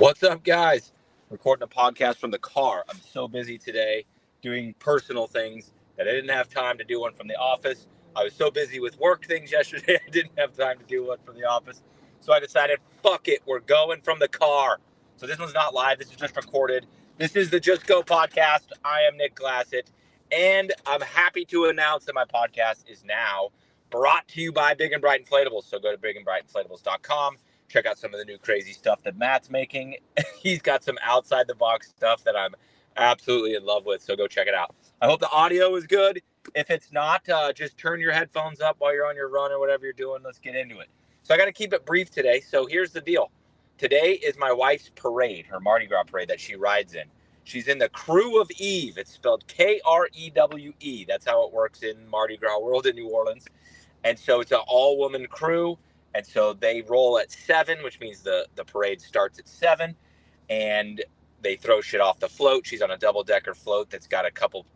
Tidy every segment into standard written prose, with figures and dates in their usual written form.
What's up, guys? Recording a podcast from the car. I'm so busy today doing personal things that I didn't have time to do one from the office. I was so busy with work things yesterday, I didn't have time to do one from the office. So I decided, fuck it, we're going from the car. So this one's not live, this is just recorded. This is the Just Go podcast. I am Nick Glassett, and I'm happy to announce that my podcast is now brought to you by Big and Bright Inflatables. So go to bigandbrightinflatables.com. Check out some of the new crazy stuff that Matt's making. He's got some outside the box stuff that I'm absolutely in love with. So go check it out. I hope the audio is good. If it's not, just turn your headphones up while you're on your run or whatever you're doing. Let's get into it. So I got to keep it brief today. So here's the deal. Today is my wife's parade, her Mardi Gras parade that she rides in. She's in the Crew of Eve. It's spelled Krewe. That's how it works in Mardi Gras world in New Orleans. And so it's an all-woman crew. And so they roll at 7, which means the parade starts at 7. And they throw shit off the float. She's on a double-decker float that's got a couple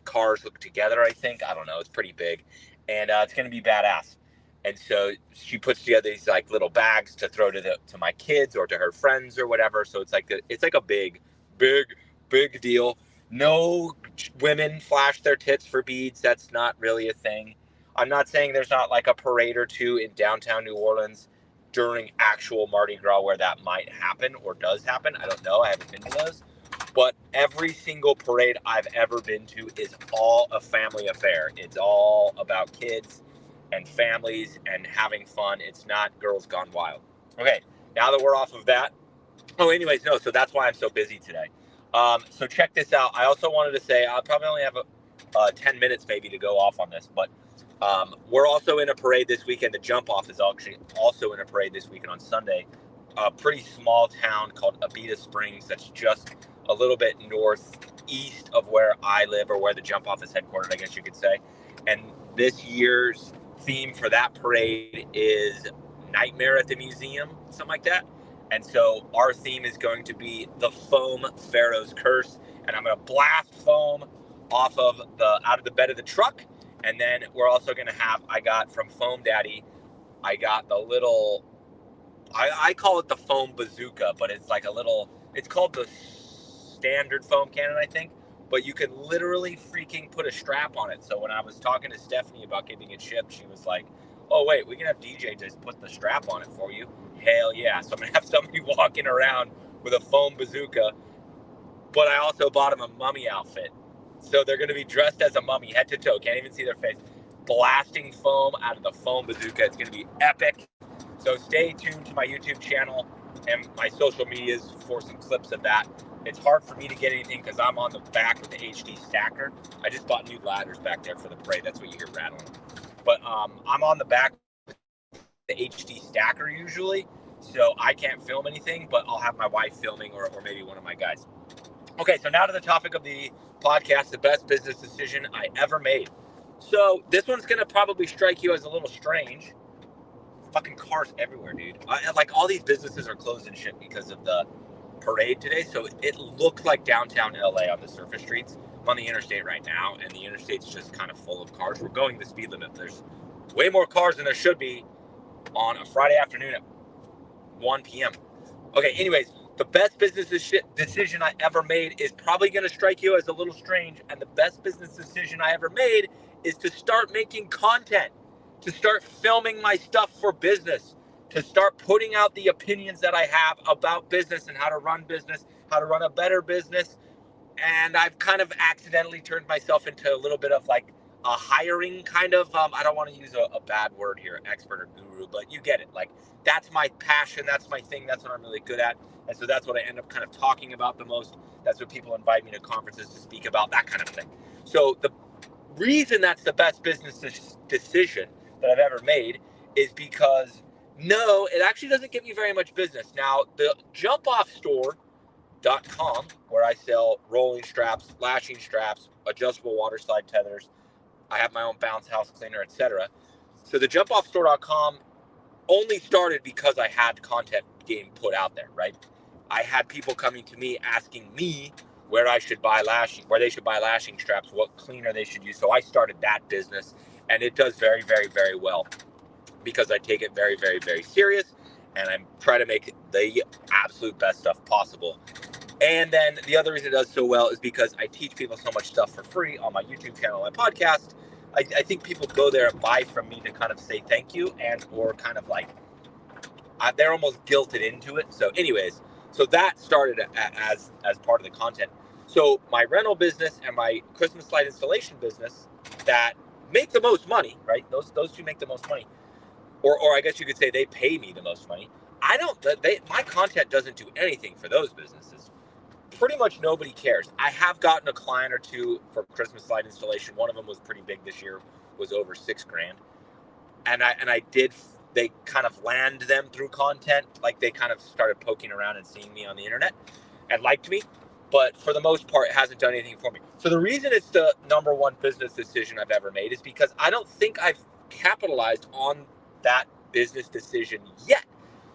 cars hooked together, I think. I don't know. It's pretty big. And it's going to be badass. And so she puts together these like little bags to throw to my kids or to her friends or whatever. So it's like a big deal. No women flash their tits for beads. That's not really a thing. I'm not saying there's not like a parade or two in downtown New Orleans during actual Mardi Gras where that might happen or does happen. I don't know. I haven't been to those. But every single parade I've ever been to is all a family affair. It's all about kids and families and having fun. It's not Girls Gone Wild. Okay, now that we're off of that. Oh, anyways, no, so that's why I'm so busy today. So check this out. I also wanted to say, I'll probably only have 10 minutes maybe to go off on this, but we're also in a parade this weekend. The Jump Off is actually also in a parade this weekend on Sunday. A pretty small town called Abita Springs that's just a little bit northeast of where I live, or where the Jump Off is headquartered, I guess you could say. And this year's theme for that parade is Nightmare at the Museum, something like that. And so our theme is going to be the Foam Pharaoh's Curse. And I'm going to blast foam out of the bed of the truck. And then we're also going to have, I got from Foam Daddy, I got the little, I call it the foam bazooka, but it's like it's called the standard foam cannon, I think. But you can literally freaking put a strap on it. So when I was talking to Stephanie about getting it shipped, she was like, oh, wait, we can have DJ just put the strap on it for you. Hell yeah. So I'm going to have somebody walking around with a foam bazooka. But I also bought him a mummy outfit. So they're going to be dressed as a mummy, head to toe. Can't even see their face. Blasting foam out of the foam bazooka. It's going to be epic. So stay tuned to my YouTube channel and my social medias for some clips of that. It's hard for me to get anything because I'm on the back with the HD stacker. I just bought new ladders back there for the parade. That's what you hear rattling. But I'm on the back with the HD stacker usually. So I can't film anything, but I'll have my wife filming or maybe one of my guys. Okay, so now to the topic of the podcast, the best business decision I ever made. So this one's going to probably strike you as a little strange. Fucking cars everywhere, dude. Like all these businesses are closed and shit because of the parade today. So it looks like downtown LA on the surface streets. I'm on the interstate right now, and the interstate's just kind of full of cars. We're going the speed limit. There's way more cars than there should be on a Friday afternoon at 1 p.m. Okay, anyways. The best business decision I ever made is probably going to strike you as a little strange. And the best business decision I ever made is to start making content, to start filming my stuff for business, to start putting out the opinions that I have about business and how to run a better business. And I've kind of accidentally turned myself into a little bit of like a hiring kind of, I don't want to use a bad word here, expert or guru, but you get it. Like that's my passion. That's my thing. That's what I'm really good at. And so that's what I end up kind of talking about the most. That's what people invite me to conferences to speak about, that kind of thing. So the reason that's the best business decision that I've ever made is because, no, it actually doesn't give me very much business. Now, the jumpOffstore.com, where I sell rolling straps, lashing straps, adjustable water slide tethers, I have my own bounce house cleaner, etc. So the jumpOffstore.com only started because I had content getting put out there, right? I had people coming to me asking me where they should buy lashing straps, what cleaner they should use. So I started that business, and it does very, very, very well because I take it very, very, very serious. and I'm trying to make the absolute best stuff possible. And then the other reason it does so well is because I teach people so much stuff for free on my YouTube channel, my podcast. I think people go there and buy from me to kind of say thank you, and or kind of like they're almost guilted into it. So anyways, so that started as part of the content. So my rental business and my Christmas light installation business that make the most money, right? Those two make the most money. Or I guess you could say they pay me the most money. My content doesn't do anything for those businesses. Pretty much nobody cares. I have gotten a client or two for Christmas light installation. One of them was pretty big this year, was over $6,000. They kind of land them through content. Like they kind of started poking around and seeing me on the internet and liked me. But for the most part, it hasn't done anything for me. So the reason it's the number one business decision I've ever made is because I don't think I've capitalized on that business decision yet.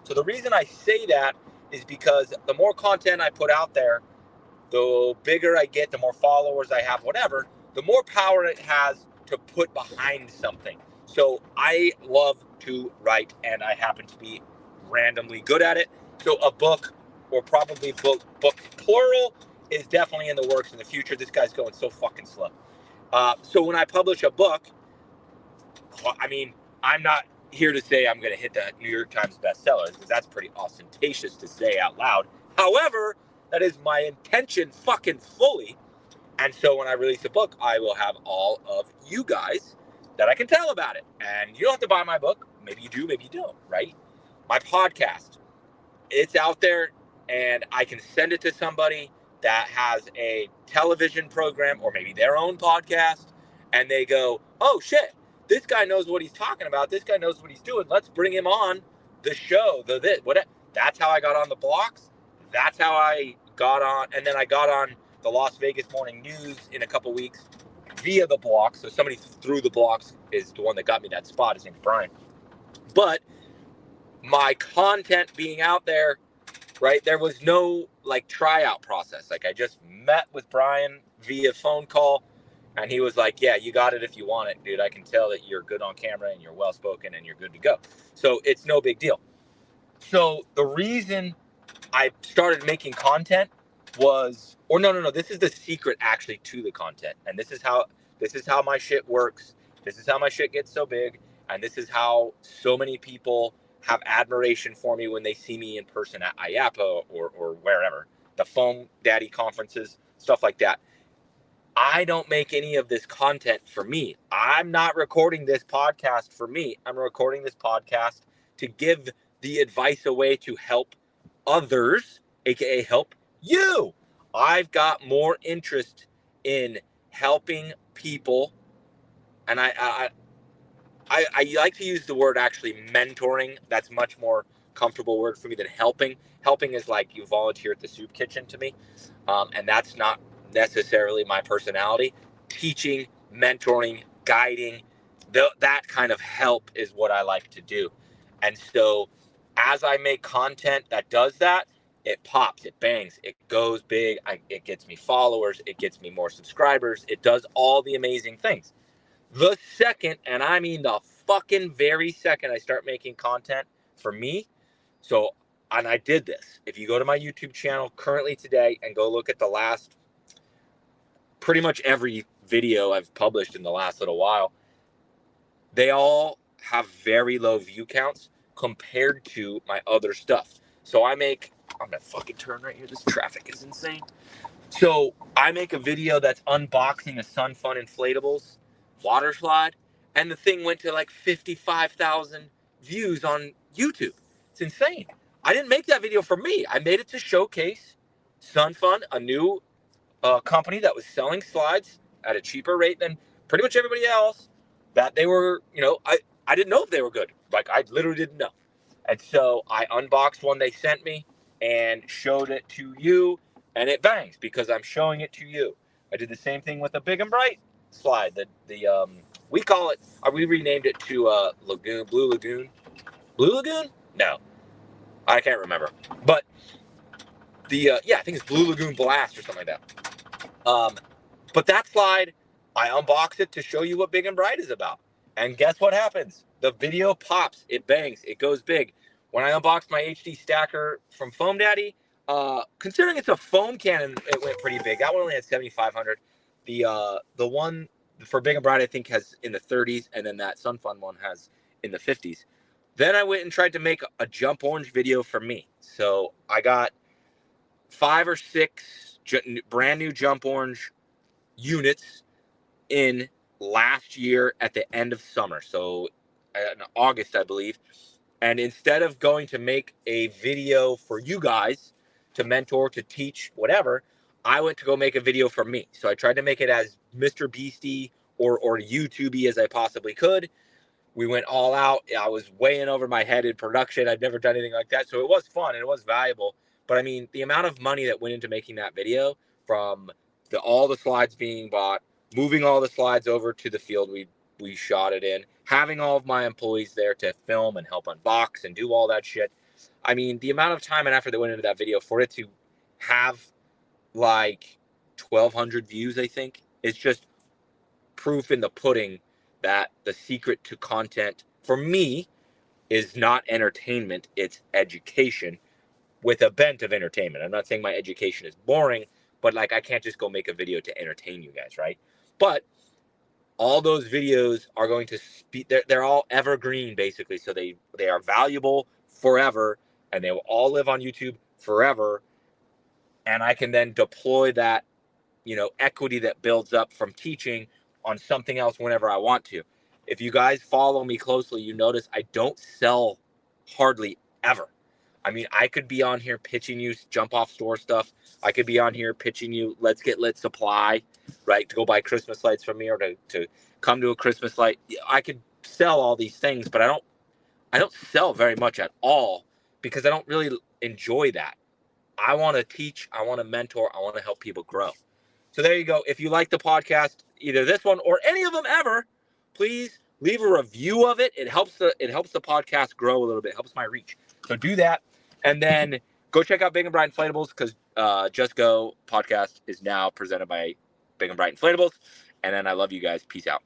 So the reason I say that is because the more content I put out there, the bigger I get, the more followers I have, whatever, the more power it has to put behind something. So I love to write, and I happen to be randomly good at it. So a book, or probably books plural, is definitely in the works in the future. This guy's going so fucking slow. So when I publish a book, I mean, I'm not here to say I'm going to hit the New York Times bestsellers, because that's pretty ostentatious to say out loud. However, that is my intention fucking fully. And so when I release a book, I will have all of you guys that I can tell about it. And you don't have to buy my book. Maybe you do, maybe you don't, right? My podcast, it's out there, and I can send it to somebody that has a television program or maybe their own podcast, and they go, oh shit, this guy knows what he's talking about. This guy knows what he's doing. Let's bring him on the show. That's how I got on the blocks. That's how I got on. And then I got on the Las Vegas Morning News in a couple weeks via the blocks. So somebody through the blocks is the one that got me that spot. His name's Brian. But my content being out there, right, there was no like tryout process. Like I just met with Brian via phone call, and he was like, yeah, you got it if you want it, dude. I can tell that you're good on camera and you're well spoken and you're good to go. So it's no big deal. So the reason I started making content was, or no, this is the secret actually to the content. And this is how my shit works. This is how my shit gets so big. And this is how so many people have admiration for me when they see me in person at IAPA or wherever, the Foam Daddy conferences, stuff like that. I don't make any of this content for me. I'm not recording this podcast for me. I'm recording this podcast to give the advice away to help others, aka help you. I've got more interest in helping people, and I like to use the word actually mentoring. That's much more comfortable word for me than helping. Helping is like you volunteer at the soup kitchen to me, and that's not necessarily my personality. Teaching, mentoring, guiding, that kind of help is what I like to do. And so as I make content that does that, it pops, it bangs, it goes big, it gets me followers, it gets me more subscribers, it does all the amazing things. The second, and I mean the fucking very second I start making content for me, and I did this. If you go to my YouTube channel currently today and go look at the last, pretty much every video I've published in the last little while, they all have very low view counts compared to my other stuff. So I'm gonna fucking turn right here. This traffic is insane. So I make a video that's unboxing a Sun Fun Inflatables water slide, and the thing went to like 55,000 views on YouTube. It's insane. I didn't make that video for me. I made it to showcase Sun Fun, a new company that was selling slides at a cheaper rate than pretty much everybody else. That they were, I didn't know if they were good. Like I literally didn't know. And so I unboxed one they sent me and showed it to you, and it bangs because I'm showing it to you. I did the same thing with a Big and Bright slide. We call it, we renamed it to Blue Lagoon. Blue Lagoon? No, I can't remember. But I think it's Blue Lagoon Blast or something like that. But that slide, I unboxed it to show you what Big and Bright is about. And guess what happens? The video pops, it bangs, it goes big. when I unboxed my HD stacker from Foam Daddy, considering it's a foam cannon, it went pretty big. That one only had 7,500. The one for Big and Bright, I think, has in the 30s, and then that Sun Fun one has in the 50s. Then I went and tried to make a jump orange video for me. So I got 5 or 6 brand new jump orange units in last year at the end of summer. So in August, I believe. And instead of going to make a video for you guys to mentor, to teach, whatever, I went to go make a video for me. So I tried to make it as Mr. Beastie or YouTube-y as I possibly could. We went all out. I was way in over my head in production. I'd never done anything like that. So it was fun and it was valuable. But I mean, the amount of money that went into making that video, from all the slides being bought, moving all the slides over to the field we shot it in, having all of my employees there to film and help unbox and do all that shit. I mean, the amount of time and effort that went into that video for it to have like 1,200 views, I think, is just proof in the pudding that the secret to content for me is not entertainment, it's education with a bent of entertainment. I'm not saying my education is boring, but like I can't just go make a video to entertain you guys, right? But all those videos are going to they're all evergreen basically, so they are valuable forever, and they will all live on YouTube forever, and I can then deploy that, equity that builds up from teaching on something else whenever I want to. If you guys follow me closely, you notice I don't sell hardly ever. I mean, I could be on here pitching you jump off store stuff. I could be on here pitching you Let's Get Lit supply, right? To go buy Christmas lights from me, or to come to a Christmas light. I could sell all these things, but I don't sell very much at all because I don't really enjoy that. I want to teach, I want to mentor, I want to help people grow. So there you go. If you like the podcast, either this one or any of them ever, please leave a review of it. It helps the podcast grow a little bit, helps my reach. So do that. And then go check out Big and Bright Inflatables, because Just Go podcast is now presented by Big and Bright Inflatables. And then I love you guys. Peace out.